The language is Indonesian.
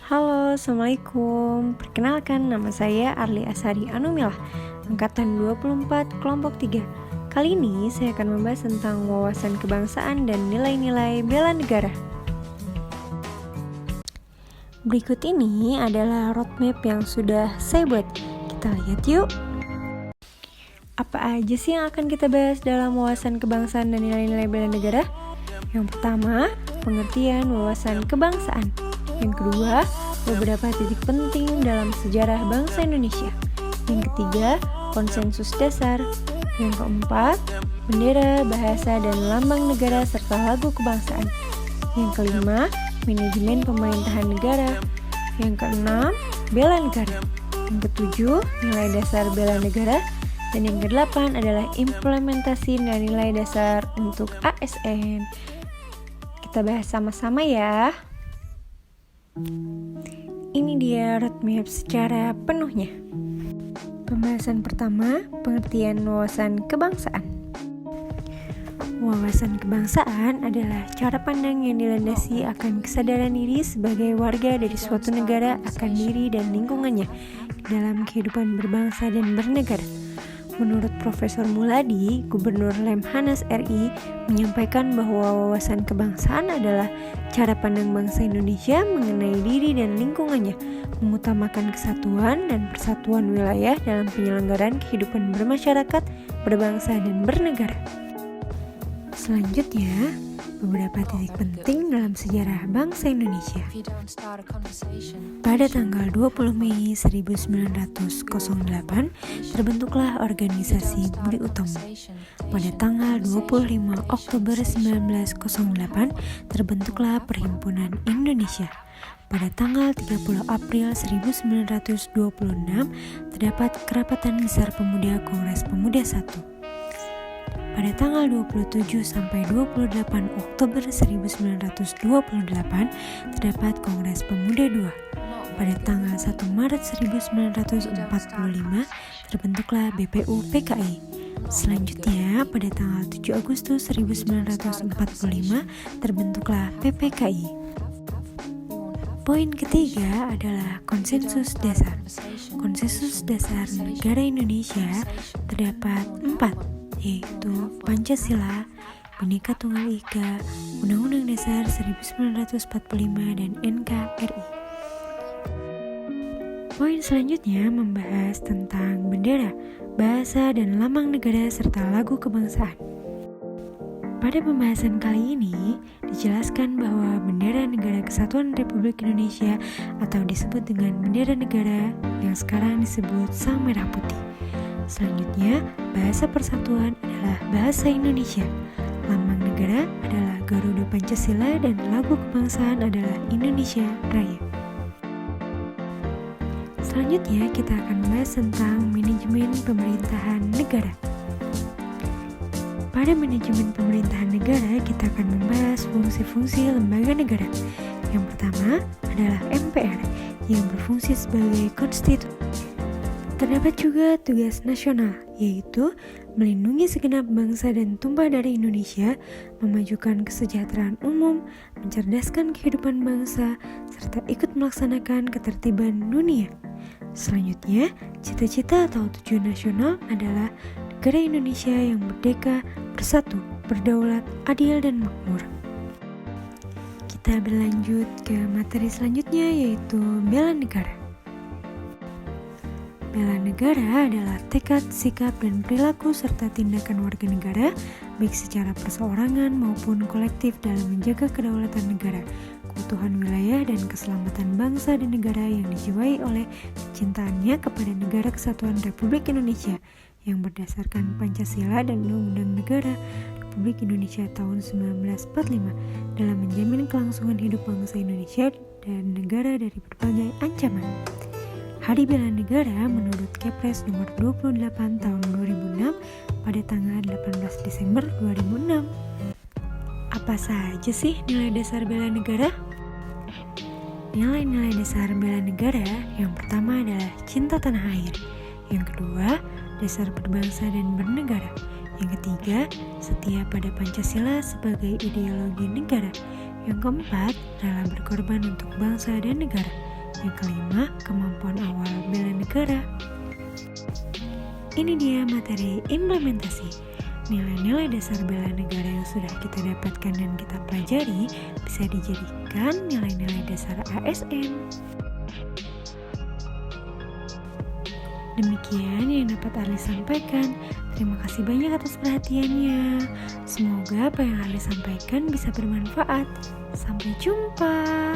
Halo, Assalamualaikum. Perkenalkan, nama saya Arli Asari Anumilah, Angkatan 24, Kelompok 3. Kali ini saya akan membahas tentang wawasan kebangsaan dan nilai-nilai bela negara. Berikut ini adalah roadmap yang sudah saya buat. Kita lihat yuk. Apa aja sih yang akan kita bahas dalam wawasan kebangsaan dan nilai-nilai bela negara? Yang pertama, pengertian wawasan kebangsaan. Yang kedua, beberapa titik penting dalam sejarah bangsa Indonesia. Yang ketiga, konsensus dasar. Yang keempat, bendera, bahasa, dan lambang negara serta lagu kebangsaan. Yang kelima, manajemen pemerintahan negara. Yang keenam, bela negara. Yang ketujuh, nilai dasar bela negara. Dan yang kedelapan adalah implementasi nilai dasar untuk ASN. Kita bahas sama-sama ya. Ini dia roadmap secara penuhnya. Pembahasan pertama, pengertian wawasan kebangsaan. Wawasan kebangsaan adalah cara pandang yang dilandasi akan kesadaran diri sebagai warga dari suatu negara akan diri dan lingkungannya dalam kehidupan berbangsa dan bernegara. Menurut Profesor Muladi, Gubernur Lemhanas RI, menyampaikan bahwa wawasan kebangsaan adalah cara pandang bangsa Indonesia mengenai diri dan lingkungannya, mengutamakan kesatuan dan persatuan wilayah dalam penyelenggaraan kehidupan bermasyarakat, berbangsa, dan bernegara. Selanjutnya, beberapa titik penting dalam sejarah bangsa Indonesia. Pada tanggal 20 Mei 1908, terbentuklah organisasi Budi Utomo. Pada tanggal 25 Oktober 1908, terbentuklah Perhimpunan Indonesia. Pada tanggal 30 April 1926, terdapat Kerapatan Besar Pemuda Kongres Pemuda I. Pada tanggal 27 sampai 28 Oktober 1928 terdapat Kongres Pemuda II. Pada tanggal 1 Maret 1945 terbentuklah BPU PKI. Selanjutnya pada tanggal 7 Agustus 1945 terbentuklah PPKI. Poin ketiga adalah konsensus dasar. Konsensus dasar negara Indonesia terdapat 4, yaitu Pancasila, Bhinneka Tunggal Ika, Undang-Undang Dasar 1945, dan NKRI. Poin selanjutnya membahas tentang bendera, bahasa, dan lambang negara serta lagu kebangsaan. Pada pembahasan kali ini, dijelaskan bahwa bendera Negara Kesatuan Republik Indonesia atau disebut dengan bendera negara yang sekarang disebut Sang Merah Putih. Selanjutnya, bahasa persatuan adalah bahasa Indonesia. Lambang negara adalah Garuda Pancasila dan lagu kebangsaan adalah Indonesia Raya. Selanjutnya, kita akan membahas tentang manajemen pemerintahan negara. Pada manajemen pemerintahan negara, kita akan membahas fungsi-fungsi lembaga negara. Yang pertama adalah MPR, yang berfungsi sebagai konstitusi. Terdapat juga tugas nasional, yaitu melindungi segenap bangsa dan tumpah darah Indonesia, memajukan kesejahteraan umum, mencerdaskan kehidupan bangsa, serta ikut melaksanakan ketertiban dunia. Selanjutnya, cita-cita atau tujuan nasional adalah negara Indonesia yang merdeka, bersatu, berdaulat, adil, dan makmur. Kita berlanjut ke materi selanjutnya, yaitu bela negara. Bela negara adalah tekad, sikap, dan perilaku serta tindakan warga negara, baik secara perseorangan maupun kolektif dalam menjaga kedaulatan negara, keutuhan wilayah, dan keselamatan bangsa dan negara yang dijiwai oleh kecintaannya kepada Negara Kesatuan Republik Indonesia yang berdasarkan Pancasila dan Undang-Undang Negara Republik Indonesia tahun 1945 dalam menjamin kelangsungan hidup bangsa Indonesia dan negara dari berbagai ancaman. Hari Bela Negara menurut Kepres nomor 28 tahun 2006 pada tanggal 18 Desember 2006. Apa saja sih nilai dasar bela negara? Nilai-nilai dasar bela negara yang pertama adalah cinta tanah air. Yang kedua, dasar berbangsa dan bernegara. Yang ketiga, setia pada Pancasila sebagai ideologi negara. Yang keempat, rela berkorban untuk bangsa dan negara. Yang kelima, kemampuan awal bela negara. Ini dia materi implementasi. Nilai-nilai dasar bela negara yang sudah kita dapatkan dan kita pelajari bisa dijadikan nilai-nilai dasar ASN. Demikian yang dapat Arli sampaikan. Terima kasih banyak atas perhatiannya. Semoga apa yang Arli sampaikan bisa bermanfaat. Sampai jumpa.